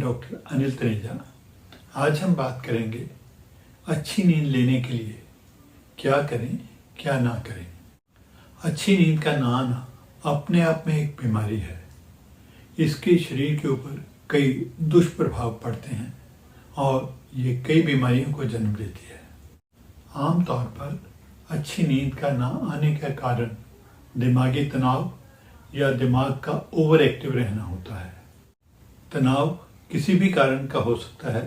Doctor Anil Taneja. आज हम बात करेंगे अच्छी नींद लेने के लिए क्या करें क्या ना करें। अच्छी नींद का ना आना अपने आप में एक बीमारी है। इसके शरीर के ऊपर कई दुष्प्रभाव पड़ते हैं और ये कई बीमारियों को जन्म देती है। आमतौर पर अच्छी नींद का ना आने का कारण दिमागी तनाव या दिमाग का ओवर एक्टिव रहना होता है। तनाव किसी भी कारण का हो सकता है,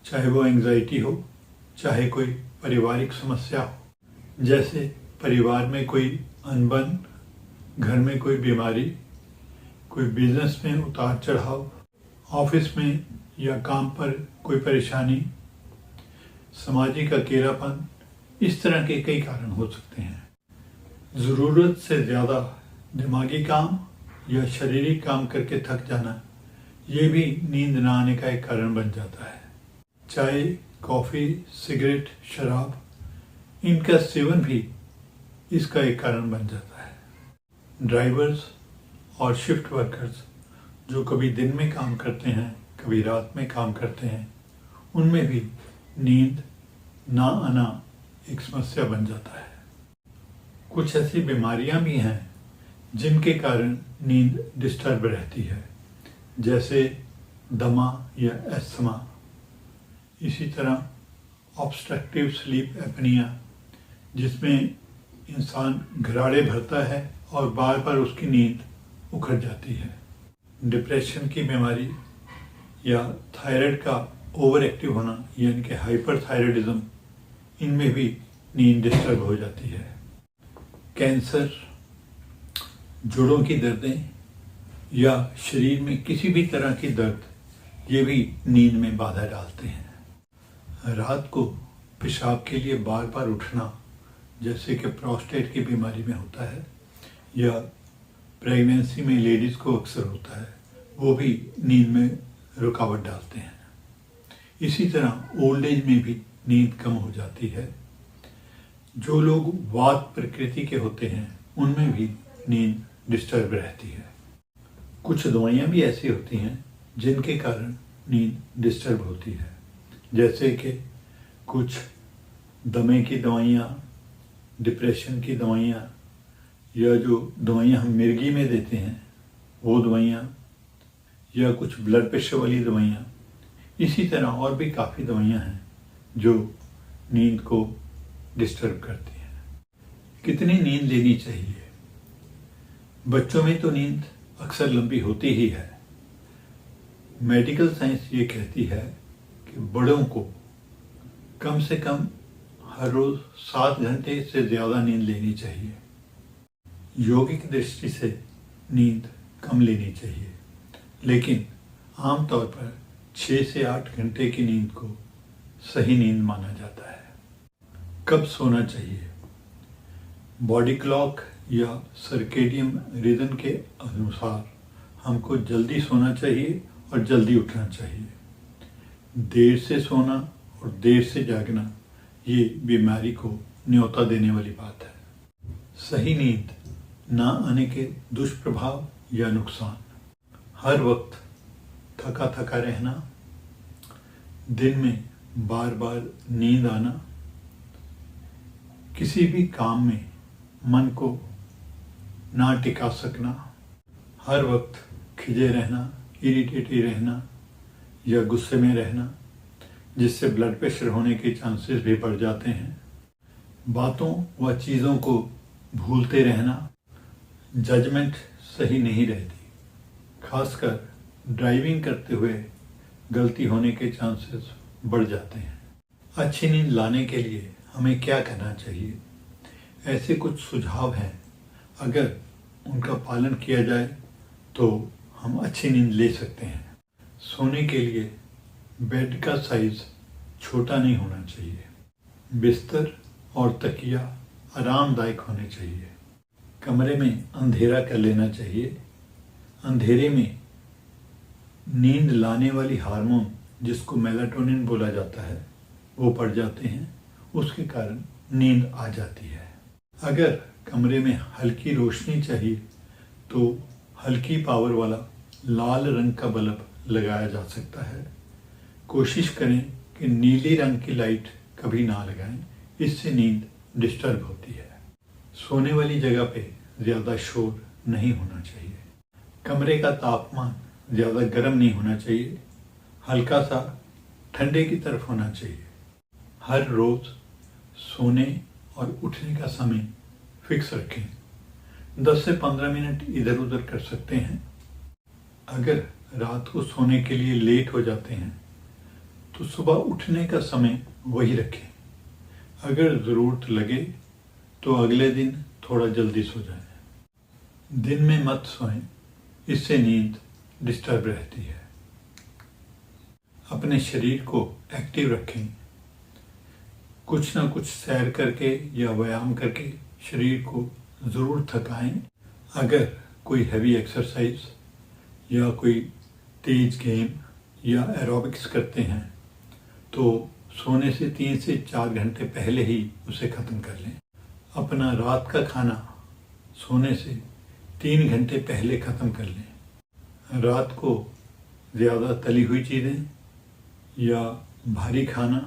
चाहे वो एंजाइटी हो, चाहे कोई पारिवारिक समस्या हो, जैसे परिवार में कोई अनबन, घर में कोई बीमारी, कोई बिजनेस में उतार चढ़ाव, ऑफिस में या काम पर कोई परेशानी, सामाजिक अकेलापन, इस तरह के कई कारण हो सकते हैं। ज़रूरत से ज़्यादा दिमागी काम या शारीरिक काम करके थक जाना, ये भी नींद ना आने का एक कारण बन जाता है। चाय, कॉफ़ी, सिगरेट, शराब, इनका सेवन भी इसका एक कारण बन जाता है। ड्राइवर्स और शिफ्ट वर्कर्स जो कभी दिन में काम करते हैं, कभी रात में काम करते हैं, उनमें भी नींद ना आना एक समस्या बन जाता है। कुछ ऐसी बीमारियां भी हैं जिनके कारण नींद डिस्टर्ब रहती है, जैसे दमा या एस्थमा। इसी तरह ऑब्स्ट्रक्टिव स्लीप एपनिया, जिसमें इंसान घराड़े भरता है और बार बार उसकी नींद उखड़ जाती है। डिप्रेशन की बीमारी या थायराइड का ओवर एक्टिव होना, यानी कि हाइपरथायराइडिज्म, इनमें भी नींद डिस्टर्ब हो जाती है। कैंसर, जोड़ों की दर्दें या शरीर में किसी भी तरह की दर्द, ये भी नींद में बाधा डालते हैं। रात को पेशाब के लिए बार बार उठना, जैसे कि प्रोस्टेट की बीमारी में होता है या प्रेगनेंसी में लेडीज़ को अक्सर होता है, वो भी नींद में रुकावट डालते हैं। इसी तरह ओल्ड एज में भी नींद कम हो जाती है। जो लोग वात प्रकृति के होते हैं, उनमें भी नींद डिस्टर्ब रहती है। कुछ दवाइयाँ भी ऐसी होती हैं जिनके कारण नींद डिस्टर्ब होती है, जैसे कि कुछ दमे की दवाइयाँ, डिप्रेशन की दवाइयाँ, या जो दवाइयाँ हम मिर्गी में देते हैं वो दवाइयाँ, या कुछ ब्लड प्रेशर वाली दवाइयाँ। इसी तरह और भी काफ़ी दवाइयाँ हैं जो नींद को डिस्टर्ब करती हैं। कितनी नींद लेनी चाहिए? बच्चों में तो नींद अक्सर लंबी होती ही है। मेडिकल साइंस ये कहती है कि बड़ों को कम से कम हर रोज़ 7 घंटे से ज़्यादा नींद लेनी चाहिए। यौगिक दृष्टि से नींद कम लेनी चाहिए, लेकिन आमतौर पर 6 से 8 घंटे की नींद को सही नींद माना जाता है। कब सोना चाहिए? बॉडी क्लॉक या सर्केडियन रिदम के अनुसार हमको जल्दी सोना चाहिए और जल्दी उठना चाहिए। देर से सोना और देर से जागना, ये बीमारी को न्योता देने वाली बात है। सही नींद ना आने के दुष्प्रभाव या नुकसान: हर वक्त थका थका रहना, दिन में बार बार नींद आना, किसी भी काम में मन को ना टिका सकना, हर वक्त खिजे रहना, इरिटेटेड रहना या गुस्से में रहना, जिससे ब्लड प्रेशर होने के चांसेस भी बढ़ जाते हैं, बातों व चीज़ों को भूलते रहना, जजमेंट सही नहीं रहती, खासकर ड्राइविंग करते हुए गलती होने के चांसेस बढ़ जाते हैं। अच्छी नींद लाने के लिए हमें क्या करना चाहिए? ऐसे कुछ सुझाव हैं, अगर उनका पालन किया जाए तो हम अच्छी नींद ले सकते हैं। सोने के लिए बेड का साइज छोटा नहीं होना चाहिए। बिस्तर और तकिया आरामदायक होने चाहिए। कमरे में अंधेरा कर लेना चाहिए। अंधेरे में नींद लाने वाली हार्मोन, जिसको मेलाटोनिन बोला जाता है, वो बढ़ जाते हैं, उसके कारण नींद आ जाती है। अगर कमरे में हल्की रोशनी चाहिए तो हल्की पावर वाला लाल रंग का बल्ब लगाया जा सकता है। कोशिश करें कि नीली रंग की लाइट कभी ना लगाएं, इससे नींद डिस्टर्ब होती है। सोने वाली जगह पे ज़्यादा शोर नहीं होना चाहिए। कमरे का तापमान ज़्यादा गर्म नहीं होना चाहिए, हल्का सा ठंडे की तरफ होना चाहिए। हर रोज़ सोने और उठने का समय फिक्स रखें। 10 से 15 मिनट इधर उधर कर सकते हैं। अगर रात को सोने के लिए लेट हो जाते हैं तो सुबह उठने का समय वही रखें। अगर ज़रूरत लगे तो अगले दिन थोड़ा जल्दी सो जाएं। दिन में मत सोएं, इससे नींद डिस्टर्ब रहती है। अपने शरीर को एक्टिव रखें। कुछ ना कुछ सैर करके या व्यायाम करके शरीर को ज़रूर थकाएं। अगर कोई हैवी एक्सरसाइज या कोई तेज गेम या एरोबिक्स करते हैं तो सोने से 3 से 4 घंटे पहले ही उसे ख़त्म कर लें। अपना रात का खाना सोने से 3 घंटे पहले ख़त्म कर लें। रात को ज़्यादा तली हुई चीज़ें या भारी खाना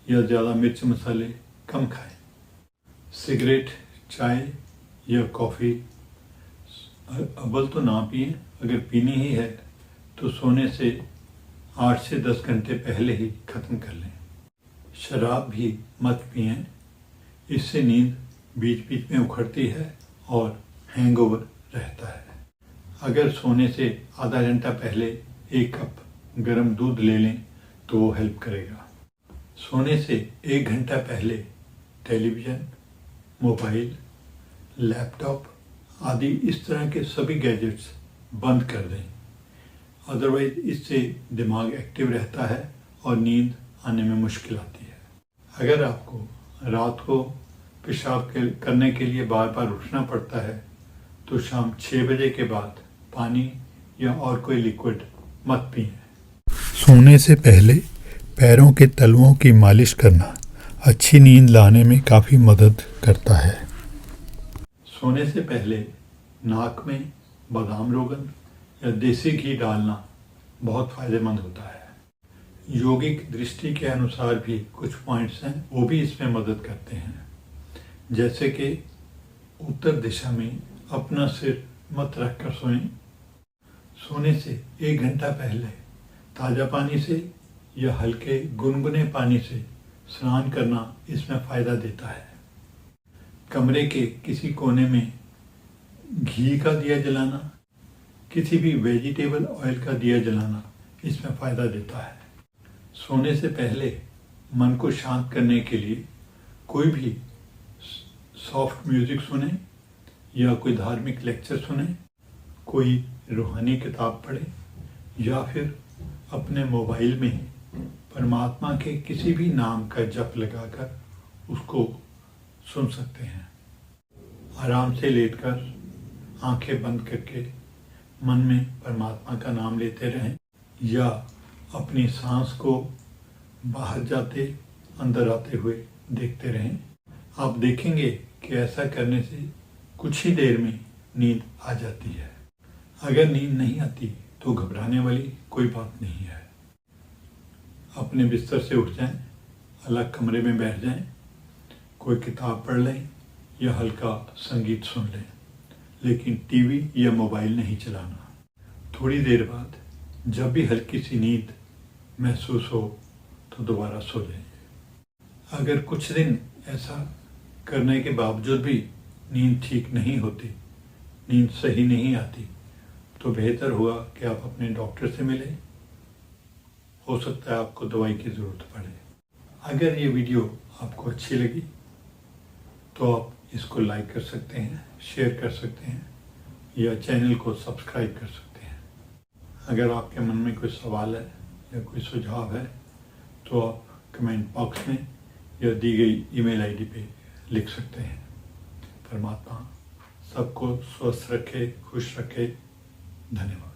या ज़्यादा मिर्च मसाले कम खाएं। सिगरेट, चाय या कॉफ़ी अव्वल तो ना पिएं। अगर पीनी ही है तो सोने से 8 से 10 घंटे पहले ही ख़त्म कर लें। शराब भी मत पिएं, इससे नींद बीच बीच में उखड़ती है और हैंगओवर रहता है। अगर सोने से आधा घंटा पहले 1 कप गर्म दूध ले लें तो वो हेल्प करेगा। सोने से 1 घंटा पहले टेलीविज़न, मोबाइल, लैपटॉप आदि इस तरह के सभी गैजेट्स बंद कर दें। अदरवाइज इससे दिमाग एक्टिव रहता है और नींद आने में मुश्किल आती है। अगर आपको रात को पेशाब करने के लिए बार बार उठना पड़ता है तो शाम 6 बजे के बाद पानी या और कोई लिक्विड मत पिएं। सोने से पहले पैरों के तलवों की मालिश करना अच्छी नींद लाने में काफ़ी मदद करता है। सोने से पहले नाक में बादाम रोगन या देसी घी डालना बहुत फ़ायदेमंद होता है। योगिक दृष्टि के अनुसार भी कुछ पॉइंट्स हैं, वो भी इसमें मदद करते हैं। जैसे कि उत्तर दिशा में अपना सिर मत रखकर सोएं। सोने से 1 घंटा पहले ताज़ा पानी से या हल्के गुनगुने पानी से स्नान करना इसमें फ़ायदा देता है। कमरे के किसी कोने में घी का दिया जलाना, किसी भी वेजिटेबल ऑयल का दिया जलाना इसमें फ़ायदा देता है। सोने से पहले मन को शांत करने के लिए कोई भी सॉफ्ट म्यूज़िक सुने या कोई धार्मिक लेक्चर सुने, कोई रूहानी किताब पढ़े या फिर अपने मोबाइल में परमात्मा के किसी भी नाम का जप लगाकर उसको सुन सकते हैं। आराम से लेटकर आंखें बंद करके मन में परमात्मा का नाम लेते रहें या अपनी सांस को बाहर जाते अंदर आते हुए देखते रहें। आप देखेंगे कि ऐसा करने से कुछ ही देर में नींद आ जाती है। अगर नींद नहीं आती तो घबराने वाली कोई बात नहीं है। अपने बिस्तर से उठ जाएं, अलग कमरे में बैठ जाएं, कोई किताब पढ़ लें या हल्का संगीत सुन लें, लेकिन टीवी या मोबाइल नहीं चलाना। थोड़ी देर बाद जब भी हल्की सी नींद महसूस हो तो दोबारा सो जाएं। अगर कुछ दिन ऐसा करने के बावजूद भी नींद ठीक नहीं होती, नींद सही नहीं आती, तो बेहतर होगा कि आप अपने डॉक्टर से मिलें। हो सकता है आपको दवाई की ज़रूरत पड़े। अगर ये वीडियो आपको अच्छी लगी तो आप इसको लाइक कर सकते हैं, शेयर कर सकते हैं या चैनल को सब्सक्राइब कर सकते हैं। अगर आपके मन में कोई सवाल है या कोई सुझाव है तो आप कमेंट बॉक्स में या दी गई ईमेल आईडी पे लिख सकते हैं। परमात्मा सबको स्वस्थ रखे, खुश रखे। धन्यवाद।